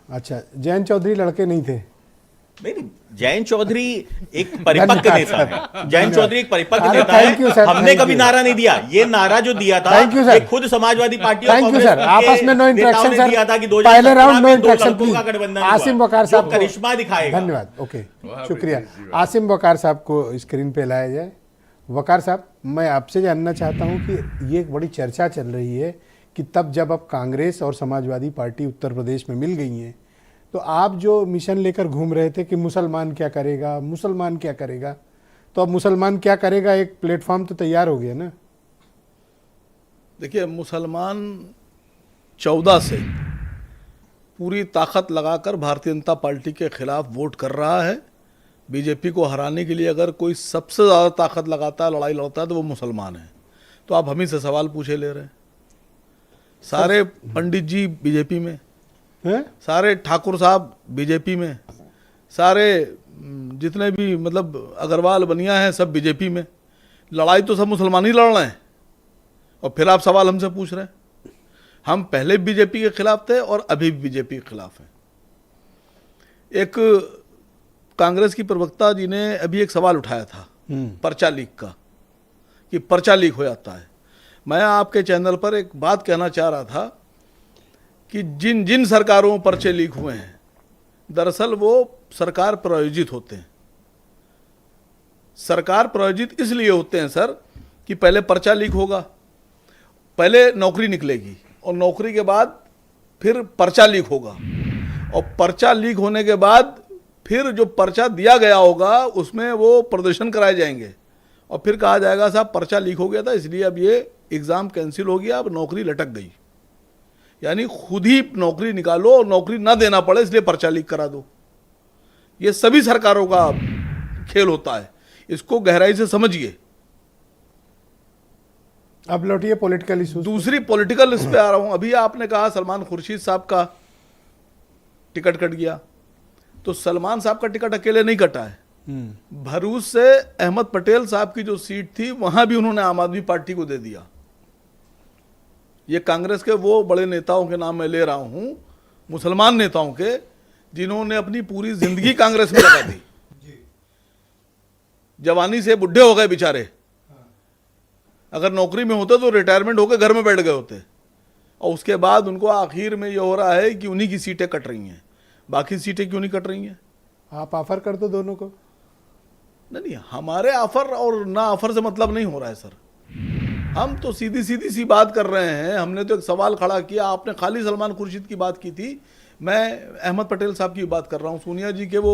अच्छा, जयंत चौधरी लड़के नहीं थे? नहीं, जयंत चौधरी एक परिपक्व नेता है। जयंत चौधरी एक परिपक्व अरे नेता thank you, है। sir, हमने thank कभी you. नारा नहीं दिया। ये नारा जो दिया था Thank you, sir. ये खुद समाजवादी पार्टी और थैंक यू कांग्रेस सर, आपस में नो के नेताओं इंटरेक्शन ने सर। दिया था कि पहले 2017 राउंड नो में दो इंटरेक्शन लड़कों का प्लीज। गठबंधन आसिम हुआ, वकार जो साहब को करिश्मा दिखाएगा। धन्यवाद। ओके, शुक्रिया। आसिम वकार साहब को स्क्रीन पे लाया जाए। वकार साहब, मैं आपसे जानना चाहता हूं कि ये एक बड़ी चर्चा चल रही है कि तब जब अब कांग्रेस और समाजवादी पार्टी उत्तर प्रदेश में मिल गई हैं, तो आप जो मिशन लेकर घूम रहे थे कि मुसलमान क्या करेगा, मुसलमान क्या करेगा, तो अब मुसलमान क्या करेगा एक प्लेटफॉर्म तो तैयार हो गया ना? देखिए, मुसलमान 14 से पूरी ताकत लगाकर भारतीय जनता पार्टी के खिलाफ वोट कर रहा है। बीजेपी को हराने के लिए अगर कोई सबसे ज़्यादा ताकत लगाता है, लड़ाई लड़ता है, तो वो मुसलमान है। तो आप हम ही से सवाल पूछे ले रहे हैं। सारे पंडित जी बीजेपी में हैं? सारे ठाकुर साहब बीजेपी में, सारे जितने भी मतलब अग्रवाल बनिया हैं सब बीजेपी में। लड़ाई तो सब मुसलमान ही लड़ रहे हैं और फिर आप सवाल हमसे पूछ रहे हैं। हम पहले भी बीजेपी के खिलाफ थे और अभी भी बीजेपी के खिलाफ हैं। एक कांग्रेस की प्रवक्ता जी ने अभी एक सवाल उठाया था पर्चा लीक का, कि पर्चा लीक हो जाता है। मैं आपके चैनल पर एक बात कहना चाह रहा था कि जिन जिन सरकारों में पर्चे लीक हुए हैं, दरअसल वो सरकार प्रायोजित होते हैं। सरकार प्रायोजित इसलिए होते हैं सर कि पहले पर्चा लीक होगा, पहले नौकरी निकलेगी और नौकरी के बाद फिर पर्चा लीक होगा, और पर्चा लीक होने के बाद फिर जो पर्चा दिया गया होगा उसमें वो प्रदर्शन कराए जाएंगे और फिर कहा जाएगा साहब पर्चा लीक हो गया था इसलिए अब ये एग्ज़ाम कैंसिल हो गया, अब नौकरी लटक गई। यानी खुद ही नौकरी निकालो और नौकरी ना देना पड़े इसलिए पर्चा लीक करा दो। ये सभी सरकारों का खेल होता है, इसको गहराई से समझिए। अब लौटिए पॉलिटिकल इशूज। दूसरी पॉलिटिकल इस पे आ रहा हूं। अभी आपने कहा सलमान खुर्शीद साहब का टिकट कट गया, तो सलमान साहब का टिकट अकेले नहीं कटा है। भरूच से अहमद पटेल साहब की जो सीट थी वहां भी उन्होंने आम आदमी पार्टी को दे दिया। ये कांग्रेस के वो बड़े नेताओं के नाम मैं ले रहा हूं, मुसलमान नेताओं के, जिन्होंने अपनी पूरी जिंदगी कांग्रेस में लगा दी। जवानी से बुढ़े हो गए बेचारे, अगर नौकरी में होते तो रिटायरमेंट होकर घर में बैठ गए होते, और उसके बाद उनको आखिर में ये हो रहा है कि उन्हीं की सीटें कट रही हैं, बाकी सीटें क्यों नहीं कट रही हैं? आप ऑफर कर दो दोनों को। नहीं, हमारे ऑफर और ना ऑफर से मतलब नहीं हो रहा है सर। हम तो सीधी सीधी सी बात कर रहे हैं। हमने तो एक सवाल खड़ा किया, आपने खाली सलमान खुर्शीद की बात की थी, मैं अहमद पटेल साहब की बात कर रहा हूँ। सोनिया जी के वो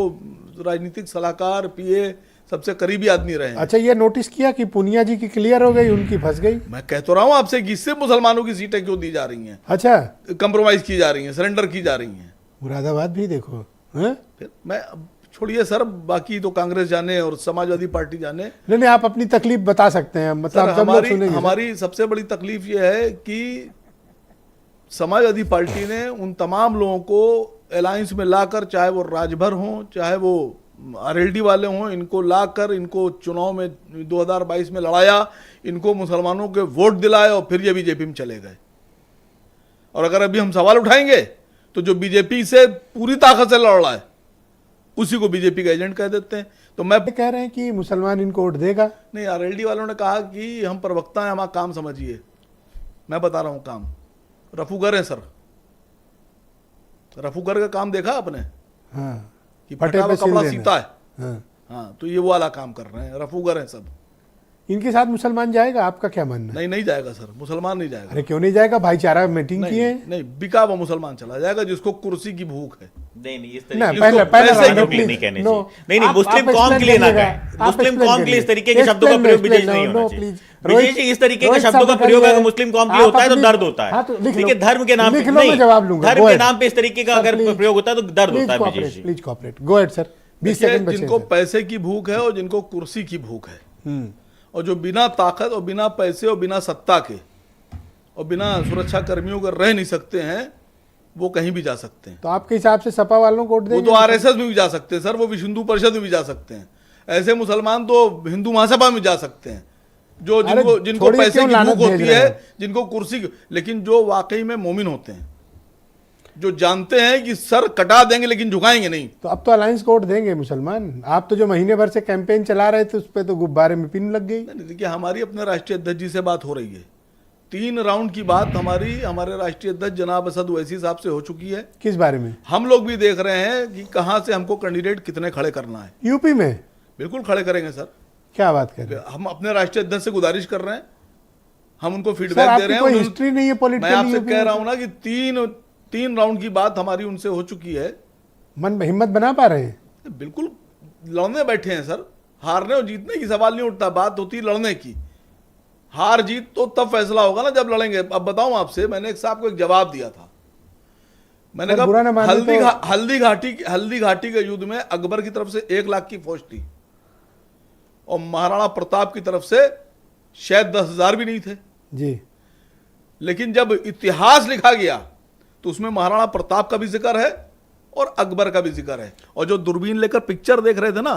राजनीतिक सलाहकार, पीए, सबसे करीबी आदमी रहे हैं। अच्छा, ये नोटिस किया कि पूनिया जी की क्लियर हो गई, उनकी फंस गई? मैं कह तो रहा हूँ आपसे कि इससे मुसलमानों की सीटें क्यों दी जा रही हैं, अच्छा, कंप्रोमाइज की जा रही हैं, सरेंडर की जा रही हैं। मुरादाबाद भी देखो। हैं? फिर मैं छोड़िए सर, बाकी तो कांग्रेस जाने और समाजवादी पार्टी जाने। नहीं, आप अपनी तकलीफ बता सकते हैं, मतलब सर, जब लोग सुनेंगे। हमारी सबसे बड़ी तकलीफ ये है कि समाजवादी पार्टी ने उन तमाम लोगों को अलायंस में लाकर, चाहे वो राजभर हों, चाहे वो आरएलडी वाले हों, इनको लाकर इनको चुनाव में 2022 में लड़ाया, इनको मुसलमानों के वोट दिलाए और फिर ये बीजेपी में चले गए। और अगर अभी हम सवाल उठाएंगे तो जो बीजेपी से पूरी ताकत से लड़ रहा है उसी को बीजेपी का एजेंट कह देते हैं। तो मैं कह रहे हैं कि मुसलमान इनको वोट देगा। नहीं, आरएलडी वालों ने कहा कि हम प्रवक्ता हैं, हमारा काम समझिए। मैं बता रहा हूं काम, रफूगर है सर। रफूगर का काम देखा आपने? हाँ, कि फटे फटा पे हुआ कपड़ा सिल सीता है। देना। हाँ, तो ये वो वाला काम कर रहे हैं, रफूगर हैं सब। इनके साथ मुसलमान जाएगा, आपका क्या मानना है? नहीं, नहीं जाएगा सर, मुसलमान नहीं जाएगा। अरे क्यों नहीं जाएगा? भाईचारा मीटिंग की है। नहीं, बिका हुआ मुसलमान चला जाएगा जिसको कुर्सी की भूख है। नहीं, इस ना, तरीके पहले पैसे राउंड की नहीं कहने नो, चाहिए। नहीं, आप मुस्लिम कौम explain के लिए ना करिएगा। कहें। आप मुस्लिम explain कौम के लिए इस करिए। तरीके के शब्दों का प्रयोग विजय नहीं नो, होना प्लीज। चाहिए। विजय जी, इस तरीके के शब्दों का प्रयोग अगर मुस्लिम कौम के लिए होता है तो दर्द होता है। देखिए, धर्म के नाम पे नहीं, धर्म के नाम पे इस तरीके का अगर प्रयोग होता है तो दर्द होता है। Vijay ji, please cooperate. Go ahead sir, 20 second बचे। जिनको पैसे की भूख है और जिनको कुर्सी की भूख है, और जो बिना ताकत और बिना पैसे और बिना सत्ता के और बिना सुरक्षा कर्मियों के रह नहीं सकते हैं, वो कहीं भी जा सकते हैं। तो आपके हिसाब से सपा वालों को वोट वो देंगे? तो आरएसएस में भी जा सकते हैं सर, वो विश्व हिंदू परिषद में भी जा सकते हैं। ऐसे मुसलमान तो हिंदू महासभा में जा सकते हैं, जो जिनको पैसे की भूख होती है, जिनको कुर्सी की। लेकिन जो वाकई में मोमिन होते हैं, जो जानते हैं कि सर कटा देंगे लेकिन झुकाएंगे नहीं। तो अब तो अलायंस को वोट देंगे मुसलमान। आप तो जो महीने भर से कैंपेन चला रहे थे उस पर तो गुब्बारे में पिन लग गई। देखिए, हमारी अपने राष्ट्रीय अध्यक्ष जी से बात हो रही है, 3 राउंड की बात हमारे राष्ट्रीय अध्यक्ष जनाब असद ओवैसी साहब से हो चुकी है। किस बारे में? हम लोग भी देख रहे हैं कि कहां से हमको कैंडिडेट कितने खड़े करना है। यूपी में बिल्कुल खड़े करेंगे सर। क्या बात कर रहे हैं? हम अपने राष्ट्रीय अध्यक्ष से गुजारिश कर रहे हैं, हम उनको फीडबैक दे रहे हैं। कोई हिस्ट्री नहीं है पॉलिटिकल। मैं आपसे कह रहा हूं ना कि 3 राउंड की बात हमारी उनसे हो चुकी है। मन में हिम्मत बना पा रहे हैं? बिल्कुल लड़ने बैठे हैं सर। हारने और जीतने की सवाल नहीं उठता, बात होती है लड़ने की। हार जीत तो तब फैसला होगा ना जब लड़ेंगे। अब बताऊं आपसे, मैंने एक साहब को एक जवाब दिया था। मैंने कहा हल्दी घाटी के युद्ध में अकबर की तरफ से 1 लाख की फौज थी और महाराणा प्रताप की तरफ से शायद 10,000 भी नहीं थे जी। लेकिन जब इतिहास लिखा गया तो उसमें महाराणा प्रताप का भी जिक्र है और अकबर का भी जिक्र है। और जो दूरबीन लेकर पिक्चर देख रहे थे ना,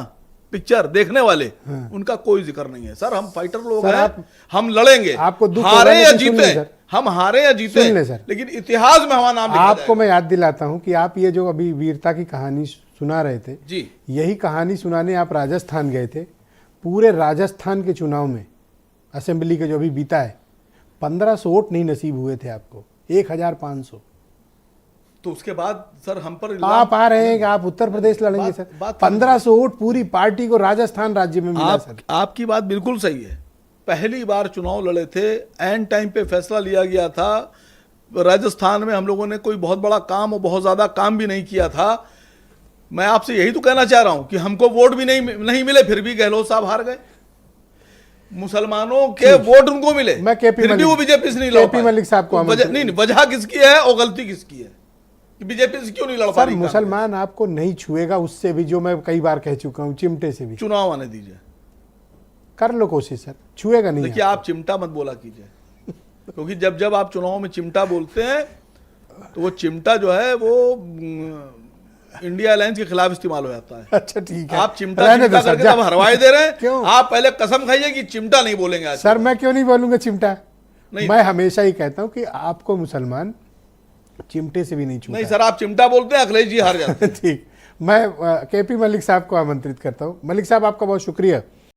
पिक्चर देखने वाले, हाँ। उनका कोई जिक्र नहीं है। सर हम फाइटर लोग हैं, हम लड़ेंगे, हारे या जीते, हम हारे या जीते, लेकिन इतिहास में हमारा नाम लिखा जाएगा। आपको मैं याद दिलाता हूं कि आप ये जो अभी वीरता की कहानी सुना रहे थे जी, यही कहानी सुनाने आप राजस्थान गए थे। पूरे राजस्थान के चुनाव में असेंबली के जो अभी बीता है 1500 वोट नहीं नसीब हुए थे आपको, 1500। तो उसके बाद सर हम पर आप आ रहे हैं कि आप उत्तर प्रदेश लड़ेंगे सर। 1500 वोट पूरी पार्टी को राजस्थान राज्य में मिला सर। आपकी बात बिल्कुल सही है। पहली बार चुनाव लड़े थे, एंड टाइम पे फैसला लिया गया था। राजस्थान में हम लोगों ने कोई बहुत बड़ा काम और बहुत ज्यादा काम भी नहीं किया था। मैं आपसे यही तो कहना चाह रहा हूं कि हमको वोट भी नहीं मिले, फिर भी गहलोत साहब हार गए। मुसलमानों के वोट उनको मिले, मैं फिर भी वो बीजेपी से नहीं लड़ पाए। मलिक साहब को नहीं, वजह किसकी है और गलती किसकी है कि बीजेपी से क्यों नहीं लड़ पा रही? मुसलमान आपको नहीं छुएगा, उससे भी जो मैं कई बार कह चुका हूं, चिमटे से भी। चुनाव आने दीजिए, कर लो कोशिश सर, छुएगा नहीं। देखिए, आप चिमटा मत बोला कीजिए, क्योंकि जब आप चुनाव में चिमटा बोलते हैं तो वो चिमटा जो है वो इंडिया अलायंस के खिलाफ इस्तेमाल हो जाता है। अच्छा ठीक है, आप चिमटा करके तब हरवाई दे रहे हैं। क्यों? आप पहले कसम खाइए कि चिमटा नहीं बोलेंगे आज। सर मैं क्यों नहीं बोलूंगा चिमटा? मैं हमेशा ही कहता हूं कि आपको मुसलमान चिमटे से भी नहीं छूता। नहीं सर, आप चिमटा बोलते हैं, अखिलेश जी हार जाते हैं। ठीक, मैं केपी मलिक साहब को आमंत्रित करता हूं। मलिक साहब, आपका बहुत शुक्रिया